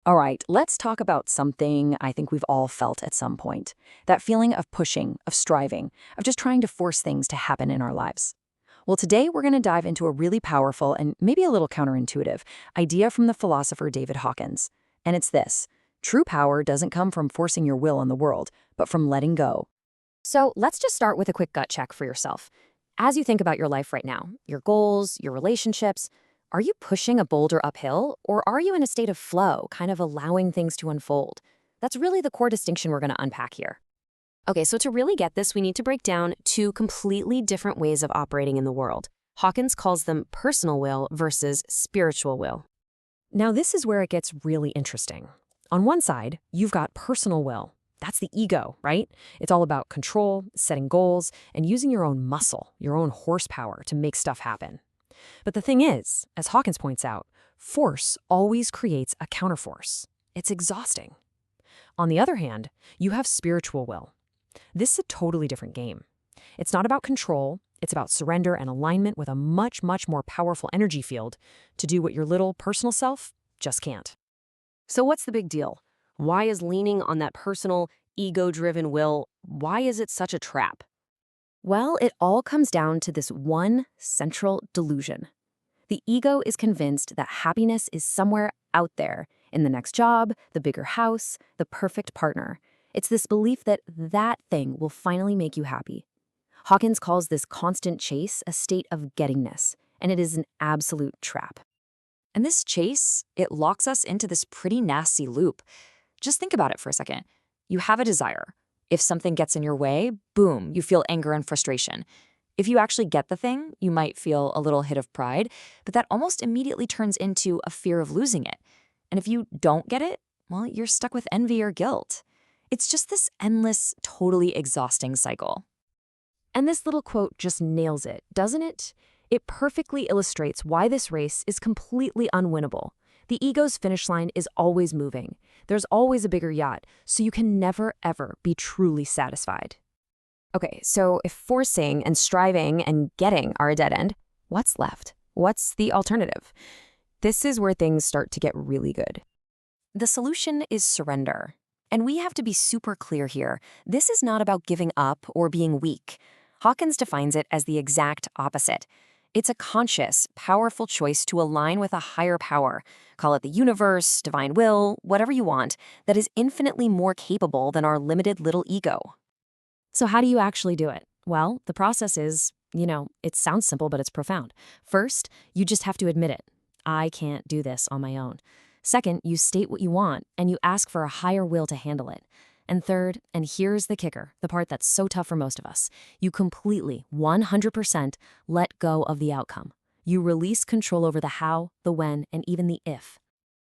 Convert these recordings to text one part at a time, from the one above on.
All right, let's talk about something I think we've all felt at some point. That feeling of pushing, of striving, of just trying to force things to happen in our lives. Well, today we're going to dive into a really powerful and maybe a little counterintuitive idea from the philosopher David Hawkins. And it's this: true power doesn't come from forcing your will on the world, but from letting go. So let's just start with a quick gut check for yourself. As you think about your life right now, your goals, your relationships, are you pushing a boulder uphill or are you in a state of flow, kind of allowing things to unfold? That's really the core distinction we're going to unpack here. Okay, so to really get this, we need to break down two completely different ways of operating in the world. Hawkins calls them personal will versus spiritual will. Now, this is where it gets really interesting. On one side, you've got personal will. That's the ego, right? It's all about control, setting goals, and using your own muscle, your own horsepower to make stuff happen. But the thing is, as Hawkins points out, force always creates a counterforce. It's exhausting. On the other hand, you have spiritual will. This is a totally different game. It's not about control, it's about surrender and alignment with a much, much more powerful energy field to do what your little personal self just can't. So what's the big deal? Why is leaning on that personal, ego-driven will, why is it such a trap? Well, it all comes down to this one central delusion. The ego is convinced that happiness is somewhere out there, in the next job, the bigger house, the perfect partner. It's this belief that that thing will finally make you happy. Hawkins calls this constant chase a state of gettingness, and it is an absolute trap. And this chase, it locks us into this pretty nasty loop. Just think about it for a second. You have a desire. If something gets in your way, boom, you feel anger and frustration. If you actually get the thing, you might feel a little hit of pride, but that almost immediately turns into a fear of losing it. And if you don't get it, well, you're stuck with envy or guilt. It's just this endless, totally exhausting cycle. And this little quote just nails it, doesn't it? It perfectly illustrates why this race is completely unwinnable. The ego's finish line is always moving. There's always a bigger yacht, so you can never, ever be truly satisfied. Okay, so if forcing and striving and getting are a dead end, what's left? What's the alternative? This is where things start to get really good. The solution is surrender. And we have to be super clear here. This is not about giving up or being weak. Hawkins defines it as the exact opposite. It's a conscious, powerful choice to align with a higher power, call it the universe, divine will, whatever you want, that is infinitely more capable than our limited little ego. So how do you actually do it? Well, the process is, it sounds simple, but it's profound. First, you just have to admit it. I can't do this on my own. Second, you state what you want, and you ask for a higher will to handle it. And third, and here's the kicker, the part that's so tough for most of us, you completely, 100% let go of the outcome. You release control over the how, the when, and even the if.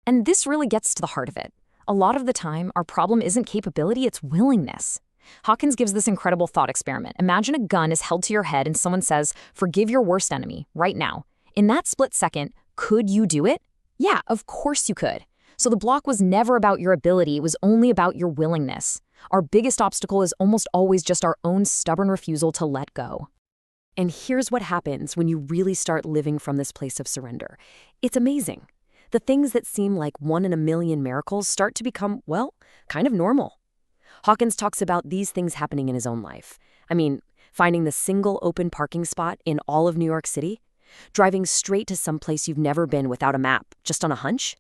And this really gets to the heart of it. A lot of the time, our problem isn't capability, it's willingness. Hawkins gives this incredible thought experiment. Imagine a gun is held to your head and someone says, "Forgive your worst enemy, right now." In that split second, could you do it? Yeah, of course you could. So the block was never about your ability, it was only about your willingness. Our biggest obstacle is almost always just our own stubborn refusal to let go. And here's what happens when you really start living from this place of surrender. It's amazing. The things that seem like one in a million miracles start to become, well, kind of normal. Hawkins talks about these things happening in his own life. I mean, finding the single open parking spot in all of New York City, driving straight to some place you've never been without a map, just on a hunch,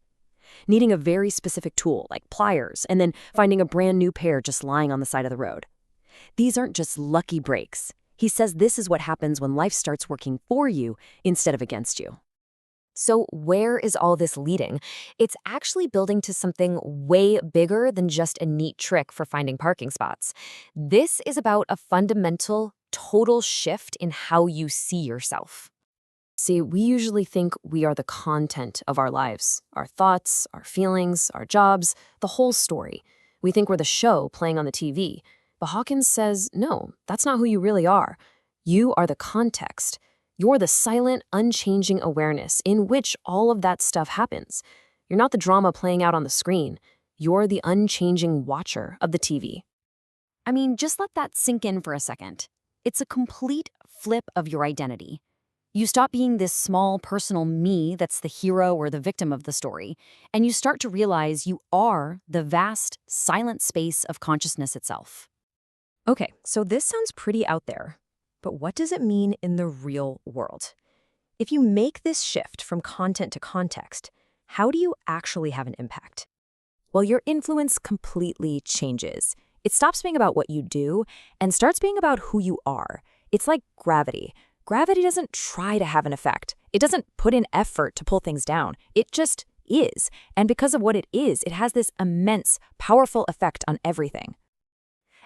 needing a very specific tool like pliers, and then finding a brand new pair just lying on the side of the road. These aren't just lucky breaks. He says this is what happens when life starts working for you instead of against you. So where is all this leading? It's actually building to something way bigger than just a neat trick for finding parking spots. This is about a fundamental, total shift in how you see yourself. See, we usually think we are the content of our lives, our thoughts, our feelings, our jobs, the whole story. We think we're the show playing on the TV. But Hawkins says, no, that's not who you really are. You are the context. You're the silent, unchanging awareness in which all of that stuff happens. You're not the drama playing out on the screen. You're the unchanging watcher of the TV. I mean, just let that sink in for a second. It's a complete flip of your identity. You stop being this small personal me that's the hero or the victim of the story, and you start to realize you are the vast, silent space of consciousness itself. Okay, so this sounds pretty out there, but what does it mean in the real world? If you make this shift from content to context, how do you actually have an impact? Well, your influence completely changes. It stops being about what you do and starts being about who you are. It's like gravity. Gravity doesn't try to have an effect. It doesn't put in effort to pull things down. It just is. And because of what it is, it has this immense, powerful effect on everything.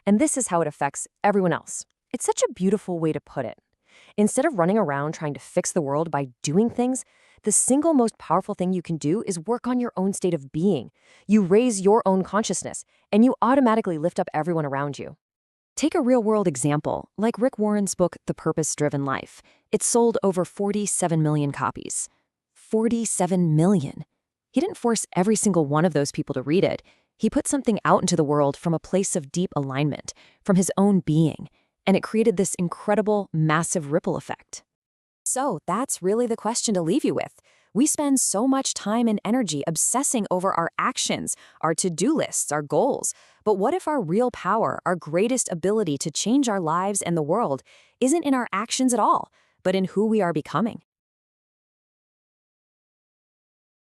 And this is how it affects everyone else. It's such a beautiful way to put it. Instead of running around trying to fix the world by doing things, the single most powerful thing you can do is work on your own state of being. You raise your own consciousness, and you automatically lift up everyone around you. Take a real-world example, like Rick Warren's book, The Purpose-Driven Life. It sold over 47 million copies. 47 million. He didn't force every single one of those people to read it. He put something out into the world from a place of deep alignment, from his own being, and it created this incredible, massive ripple effect. So that's really the question to leave you with. We spend so much time and energy obsessing over our actions, our to-do lists, our goals. But what if our real power, our greatest ability to change our lives and the world, isn't in our actions at all, but in who we are becoming?